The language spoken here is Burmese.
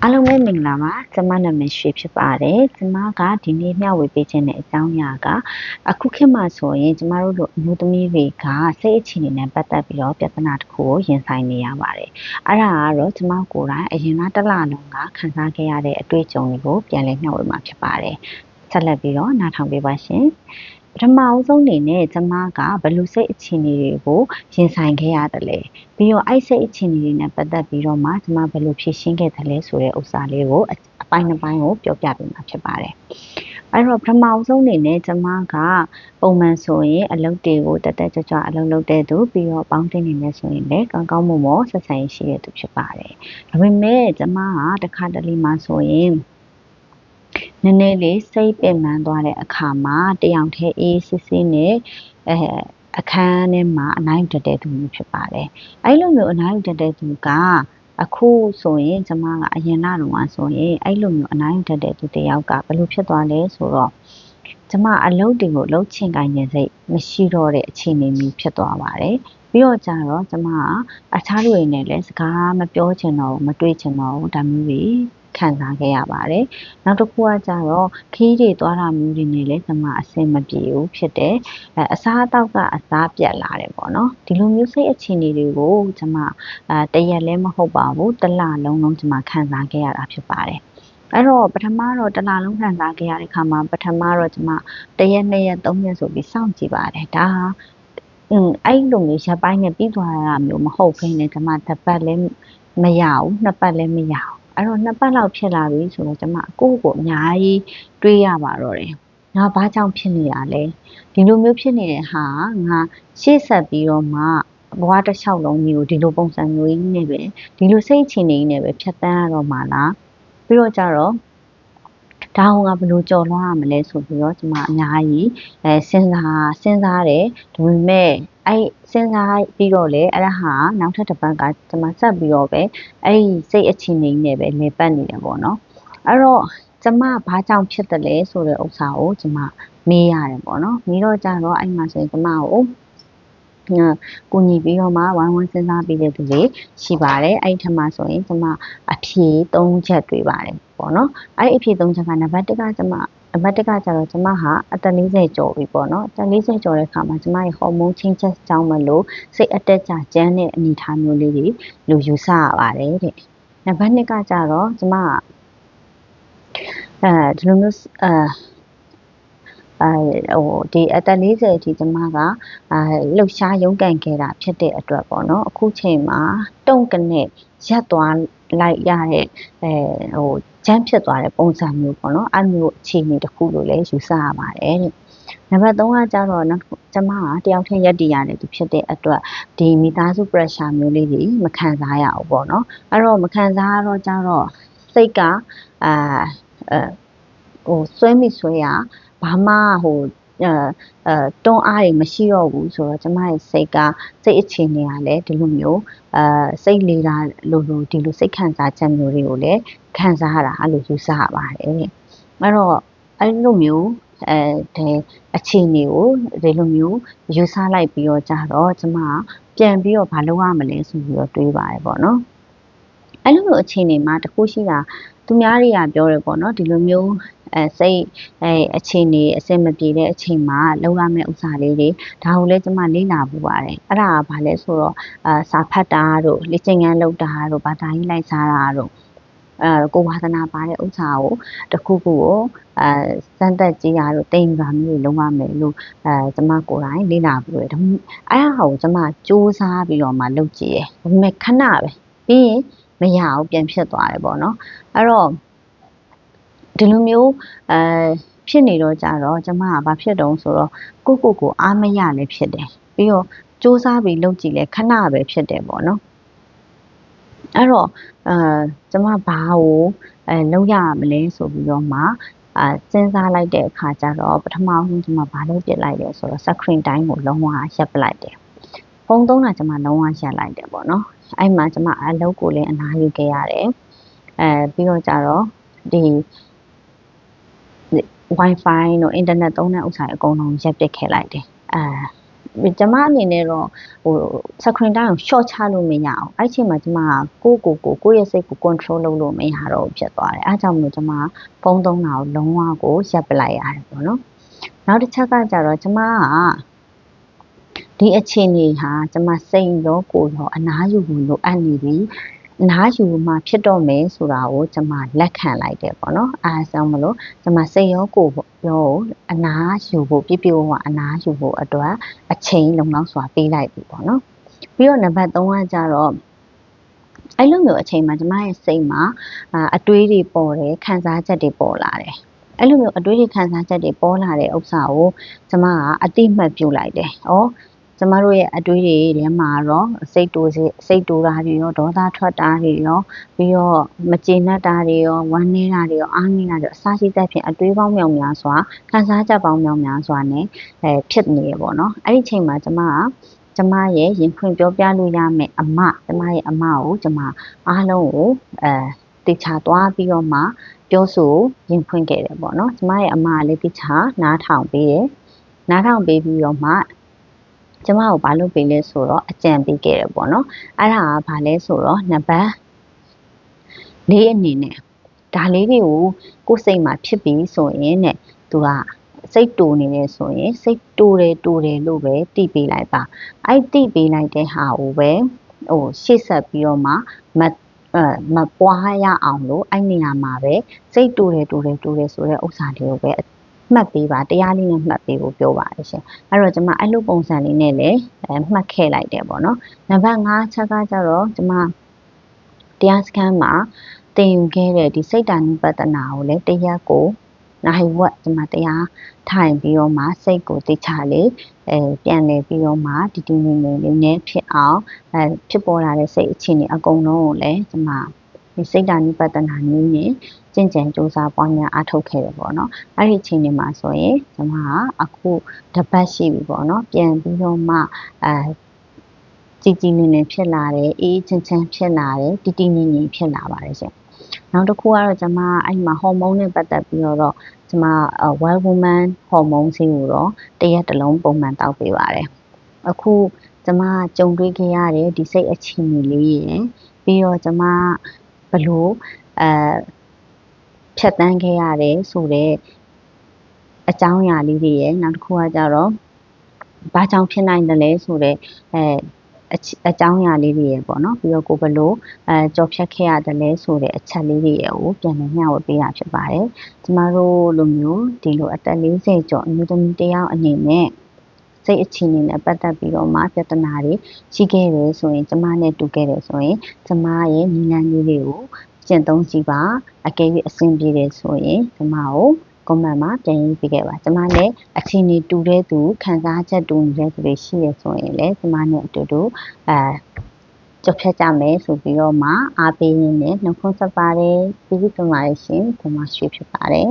အားလုံးပဲမင်္ဂလာပါကျမနာမည်ရွှေဖြစ်ပါတယ်ကျမကဒီနေ့မျှဝေပေးခြင်းတဲ့အကြောင်းအရာကအခုခေတ်မှာဆိုရင်ကျမတို့လိုအမျိုးသမီးတွေကစိတ်အခြေအနေနဲ့ပတ်သက်ပြီးတော့ပြဿနာတစ်ခုကိုရင်ဆိုင်နေရပါတယ်အဲ့ဒါကတော့ကျမကိုယ်တိုင်အရင်ကတစ်လလုံးကခံစားခဲ့ရတဲ့အတွေ့အကြုံတွေကိုပြန်လည်မျှဝေမှာဖြစ်ပါတယ်ဆက်လက်ပြီးတော့နားထောင်ပေးပါရှင်ပထမအဆုံးအနေနဲ့ကျမကဘယ်လိုစိတ်အခြေအနေတွေကိုရင်ဆိုင်ခဲ့ရတယ်လဲပြီးတော့အဲ့စိတ်အခြေအနေတွေနဲ့ပတ်သက်ပြီးတော့မှကျမဘယ်လိုဖြေရှင်းခဲ့သလဲဆိုတဲ့ဥစ္စာလေးကိုအပိုင်းနှစ်ပိုင်းကိုပြောပြပေးမှာဖြစ်ပါတယ်အဲ့တော့ပထမဆုံးအနေနဲ့ကျမကပုံမှန်ဆိုရင်အလုပ်တွေကိုတက်တက်ကြွကြွအလုပ်လုပ်တဲ့သူပြီးတော့ပေါင်းတင်နေနေဆိုရင်လည်းကောင်းကောင်းမွန်မွန်ဆက်ဆံရေးရှိတဲ့သူဖြစ်ပါတယ်ဒါပေမဲ့ကျမကတစ်ခါတလေမှဆိုရင်နည်းနည်းလေးစိတ်ပင်ပန်းသွားတဲ့အခါမှာတယောက်တည်းအေးစစ်စစ်နဲ့အခန်းထဲမှာအနိုင်တက်တဲ့သူမျိုးဖြစ်ပါတယ်။အဲ့လိုမျိုးအနိုင်တက်တဲ့သူကအခုဆိုရင်ကျမကအရင်လာတော့ဆိုရင်အဲ့လိုမျိုးအနိုင်တက်တဲ့သူတယောက်ကဘယ်လိုဖြစ်သွားလဲဆိုတော့ကျမအလုပ်တွေကိုလှုပ်ချင်ကိုင်းနေစိတ်မရှိတော့တဲ့အခြေအနေမျိုးဖြစ်သွားပါတယ်။ပြီးတော့ကျတော့ကျမကအခြားလူတွေနဲ့လည်းစကားမပြောချင်တော့ဘူးမတွေ့ချင်တော့ဘူးဒါမျိုးတွေခံစားခဲ့ရပါတယ်။နောက်တစ်ခုကကျတော့ခီးတွေသွားတာမျိုးတွေနဲ့လည်းကျမအဆင်မပြေဘူးဖြစ်တယ်။အစားအသောက်ကအစားပြတ်လာတယ်ပေါ့နော်။ဒီလိုမျိုးစိတ်အခြေအနေတွေကိုကျမတရက်လည်းမဟုတ်ပါဘူး။တစ်လလုံးကျမခံစားခဲ့ရတာဖြစ်ပါတယ်။အဲ့တော့ပထမတော့တစ်လလုံးခံစားခဲ့ရတဲ့အခါမှာပထမတော့ကျမတစ်ရက်နှစ်ရက်သုံးရက်ဆိုပြီးစောင့်ကြည့်ပါတယ်။ဒါဟာအဲ့လိုမျိုးရက်ပိုင်းနဲ့ပြီးသွားတာမျိုးမဟုတ်ဘဲနဲ့ကျမတစ်ပတ်လည်းမရဘူးနှစ်ပတ်လည်းမရဘူးအဲ့တော့နှစ်ပတ်လောက်ဖြစ်လာပြီဆိုတော့ကျမကိုယ့်ကိုအများကြီးတွေးရပါတော့တယ်ငါဘာကြောင့်ဖြစ်နေတာလဲဒီလိုမျိုးဖြစ်နေတဲ့ဟာငါရှေ့ဆက်ပြီးတော့မှဘဝတစ်လျှောက်လုံးမျိုးဒီလိုပုံစံမျိုးကြီးနဲ့ပဲဒီလိုစိတ်အခြေအနေနဲ့ပဲဖြတ်တန်းရတော့မှလားပြီးတော့ကြတော့ဒါဟောငါဘယ်လိုကြော်လွှားရမလဲဆိုပြီးတော့ကျမအများကြီးစဉ်းစားတယ်ဒါပေမဲ့အဲ့စဉ်းစားပြီးတော့လေအဲ့ဒါဟာနောက်ထပ်တစ်ပတ်ကကျမဆက်ပြီးတော့ပဲအဲ့စိတ်အခြေအနေနဲ့ပဲနေပတ်နေတယ်ပေါ့နော်အဲ့တော့ကျမဘာကြောင့်ဖြစ်တယ်လဲဆိုတဲ့ဥစ္စာကိုကျမမေးရတယ်ပေါ့နော်မေးတော့ကြတော့အဲ့မှာဆိုရင်ကျမကိုကိုညီပြီးတော့မှဝိုင်းဝန်းစဉ်းစားပြီးတဲ့သူတွေရှိပါတယ်အဲ့ထက်မှဆိုရင်ကျမအဖြေ၃ချက်တွေ့ပါတယ်ပေါ့နော်အဲ့အဖြေ၃ချက်ကနံပါတ်1ကကျမနံပါတ်1ကကျတော့ကျမဟာအသက်40ကျော်ပြီပေါ့နော်အသက်40ကျော်တဲ့အခါမှာကျမရဲ့ဟော်မုန်းချင်းချက်ကြောင့်မလို့စိတ်အတက်ကြကျန်းတဲ့အနေအထားမျိုးလေးတွေလူယူဆရပါတယ်တဲ့နံပါတ်2ကကျတော့ကျမဒီလိုမျိုးဒီအသက်40အထိကျမကလှုပ်ရှားရုန်းကန်ခဲ့တာဖြစ်တဲ့အတွက်ပေါ့နော်အခုချိန်မှာတုံ့ကနေရက်သွားလိုက်ရတဲ့ဂျမ်းဖြစ်သွားတဲ့ပုံစံမျိုးပေါ့နော်အဲ့မျိုးအခြေအနေတစ်ခုလို့လည်းယူဆရပါတယ်တဲ့နံပါတ်3ကကျတော့ကျမကတယောက်တည်းရက်တည်ရတယ်သူဖြစ်တဲ့အတွက်ဒီမိသားစု pressure မျိုးလေးတွေမခံစားရဘူးပေါ့နော်အဲ့တော့မခံစားရတော့ကျတော့စိတ်ကဆွဲမိဆွဲရဘာမှတွန်းအားတွေမရှိတော့ဘူးဆိုတော့ကျမရဲ့စိတ်ကစိတ်အခြေအနေကလည်းဒီလိုမျိုးစိတ်လေးတာလိုဒီလိုစိတ်ခံစားချက်မျိုးတွေကိုလည်းခံစားရတာအဲ့လိုယူဆရပါတယ်အဲ့တော့အဲ့လိုမျိုးဒီအခြေအနေကိုဒီလိုမျိုးယူဆလိုက်ပြီးတော့ကြတော့ကျမပြန်ပြီးတော့ဘာလုပ်ရမလဲဆိုပြီးတော့တွေးပါတယ်ပေါ့နော်အဲ့လိုမျိုးအခြေအနေမှာတခုရှိတာသူများတွေကပြောတယ်ပေါ့နော်ဒီလိုမျိုးစိတ်အခြေအနေအဆင်မပြေတဲ့အချိန်မှာလောက်ရမယ့်ဥစ္စာလေးတွေဒါကိုလည်းကျမလေ့လာပူပါတယ်အဲ့ဒါကဘာလဲဆိုတော့စာဖတ်တာတို့လေ့ကျင့်ခန်းလုပ်တာတို့ဘာသာရေးလိုက်စားတာတို့ကိုဝါသနာပါတဲ့ဥစ္စာကိုတခုခုကိုစမ်းသပ်ကြည့်ရတော့တိမ်ပါမျိုးလုံးဝမယ်လို့ကျမကိုယ်တိုင်လေ့လာပြီးတော့အဲ့ဟာကိုကျမစူးစမ်းပြီးတော့မှလုပ်ကြည့်ရယ်ဒါပေမဲ့ခဏပဲပြီးရင်မရဘူးပြန်ဖြစ်သွားတယ်ပေါ့နော်အဲ့တော့ဒီလိုမျိုးဖြစ်နေတော့ကြတော့ကျမကဘာဖြစ်တုံးဆိုတော့ကိုအားမရလည်းဖြစ်တယ်ပြီးတော့စူးစမ်းပြီးလုပ်ကြည့်လဲခဏပဲဖြစ်တယ်ပေါ့နော်အဲ့တော့ကျမဘာကိုလုပ်ရမလဲဆိုပြီးတော့မှစဉ်းစားလိုက်တဲ့အခါကျတော့ပထမဆုံးကျမဘာလုပ်ပြလိုက်လဲဆိုတော့ screen time ကိုလုံးဝရပ်ပလိုက်တယ်ဖုန်းသုံးတာကျမလုံးဝရပ်လိုက်တယ်ပေါ့နော်အဲ့မှာကျမအလုပ်ကိုလည်းအနားယူခဲ့ရတယ်ပြီးတော့ကြတော့ဒီ wifi တို့ internet သုံးတဲ့ဥစ္စာအကုန်လုံးရပ်ပစ်ခဲ့လိုက်တယ် ကျမအနေနဲ့တော့screen time ကို short ချလို့မရအောင်အဲ့ချိန်မှာကျမကိုယ့်ရဲ့စိတ်ကို control လုပ်လို့မရတော့ဘူးဖြစ်သွားတယ်အားကြောင့်မလို့ကျမဖုန်းသုံးတာကိုလုံးဝကိုရပ်ပလိုက်ရတယ်ပေါ့နော်နောက်တစ်ချက်ကကြတော့ကျမကဒီအခြေအနေဟာကျမစိတ်ရောကိုယ်ရောအနားယူဖို့လိုအပ်နေပြီအနားယူမှဖြစ်တော့မယ်ဆိုတာကိုကျမလက်ခံလိုက်တယ်ပေါ့နော်အားကြောင့်မလို့ကျမစိတ်ရောကိုယ်ရောအနားယူဖို့ပြည့်ပြည့်ဝဝအနားယူဖို့အတွက်အချိန်လုံလောက်စွာပေးလိုက်ပြီပေါ့နော်ပြီးတော့နံပါတ်3ကကြတော့အဲ့လိုမျိုးအချိန်မှာကျမရဲ့စိတ်မှာအတွေးတွေပေါ်တယ်ခံစားချက်တွေပေါ်လာတယ်အဲ့လိုမျိုးအတွေးတွေခံစားချက်တွေပေါ်လာတဲ့ဥစ္စာကိုကျမကအတိမတ်ပြုလိုက်တယ်။ဩကျမတို့ရဲ့အတွေးတွေထဲမှာတော့စိတ်တူတာတွေရောဒေါသထွက်တာတွေရောပြီးတော့မကျေနပ်တာတွေရောဝမ်းနည်းတာတွေရောအားနည်းတာတွေအစရှိသဖြင့်အတွေးပေါင်းမြောင်များစွာခံစားချက်ပေါင်းမြောင်များစွာနဲ့ဖြစ်နေရပေါ့နော်အဲ့ဒီချိန်မှာကျမရဲ့ရင်ဖွင့်ပြောပြလို့ရမယ်ကျမရဲ့အမကိုကျမအားလုံးကိုတေချာသွားပြီးတော့မှပြောဆိုရင်ဖွင့်ခဲ့တယ်ပေါ့နော်ကျမရဲ့အမကလည်းတေချာနားထောင်ပေးတယ်နားထောင်ပေးပြီးတော့မှကျမကိုဘာလုပ်ပေးလဲဆိုတော့အကြံပေးခဲ့တယ်ပေါ့နော်အဲ့ဒါကဘာလဲဆိုတော့နံပါတ်၄အနေနဲ့ဒါလေးတွေကိုကိုယ်စိတ်မှာဖြစ်ပြီးဆိုရင်တဲ့သူကစိတ်တူနေတယ်ဆိုရင်စိတ်တူတယ်လို့ပဲတိပေးလိုက်ပါအဲ့တိပေးလိုက်တဲ့ဟာကိုပဲရှေ့ဆက်ပြီးတော့မှမပွားရအောင်လို့အဲ့နေရာမှာပဲစိတ်တူတယ်ဆိုတဲ့ဥစ္စာလေးကိုပဲမှတ်ပေးပါတရားလေးနဲ့မှတ်ပေးဖို့ပြောပါတယ်ရှင်အဲ့တော့ကျမအဲ့လိုပုံစံလေးနဲ့လည်းမှတ်ခဲ့လိုက်တယ်ပေါ့နော်နံပါတ်5ချက်ကကြတော့ကျမတရားစခန်းမှာတင်ယူခဲ့တဲ့ဒီစိတ်ဓာတ်နုပဒနာကိုလည်းတရက်ကိုနိုင်ဝက်ကျမတရားထိုင်ပြီးတော့မှစိတ်ကိုတေချာလေးပြန်လည်ပြီးတော့မှတည်ငြိမ်လေးနဲ့ဖြစ်အောင်ဖြစ်ပေါ်လာတဲ့စိတ်အခြေအနေအကုန်လုံးကိုလည်းကျမဒီစိတ်ဓာတ်နုပဒနာနည်းနဲ့ကျင့်ကြံကြိုးစားပွားများအားထုတ်ခဲ့တယ်ပေါ့နော်အဲ့ဒီအချိန်တွေမှာဆိုရင်ကျမကအခုတစ်ပတ်ရှိပြီပေါ့နော်ပြန်ပြီးတော့မှကြည်ကြည်နေဖြစ်လာတယ်အေးချမ်းဖြစ်လာတယ်တည်ငြိမ်ဖြစ်လာပါတယ်ရှင်နောက်တစ်ခုကတော့ကျမအဲ့မှာဟော်မုန်းနဲ့ပတ်သက်ပြီးတော့ကျမWell Woman ဟော်မုန်းဆေးကိုတော့တရက်တစ်လုံးပုံမှန်တောက်ပေးပါတယ်အခုကျမကြုံတွေ့ခဲ့ရတဲ့ဒီစိတ်အခြေအနေလေးရယ်ပြီးတော့ကျမဘလို့ဖြတ်တန်းခဲ့ရတယ်ဆိုတော့အကြောင်းအရာလေးတွေရယ်နောက်တစ်ခုကကြတော့ဘာကြောင့်ဖြစ်နိုင်တယ်လဲဆိုတော့အကြောင်းအရာလေးတွေရယ်ပေါ့နော်ပြီးတော့ကိုဘလို့ကြော်ဖြတ်ခဲ့ရတယ်လဲဆိုတဲ့အချက်လေးတွေရယ်ကိုပြန်လည်မျှဝေပေးတာဖြစ်ပါတယ်ကျမတို့လိုမျိုးဒီလိုအသက်40ကျော်အမျိုးသမီးတယောက်အနေနဲ့စိတ်အခြေအနေနဲ့ပတ်သက်ပြီးတော့မှပြဿနာတွေရှိခဲ့တယ်ဆိုရင်ကျမနဲ့တူခဲ့တယ်ဆိုရင်ကျမရဲ့နည်းလမ်းလေးတွေကိုကျင့်သုံးကြည့်ပါအကယ်၍အဆင်ပြေတယ်ဆိုရင်ကျမကိုcomment မှာပြန်ရေးပေးခဲ့ပါကျမနဲ့အခြေအနေတူတဲ့သူခံစားချက်တူနေတဲ့သူတွေရှိရဆိုရင်လည်းကျမနဲ့အတူတူကြော်ဖြတ်ကြမယ်ဆိုပြီးတော့မှအားပေးရင်းနဲ့နှုတ်ခွန်းဆက်ပါတယ်ကျေးဇူးတင်ပါတယ်ရှင်ကျမရွှေဖြစ်ပါတယ်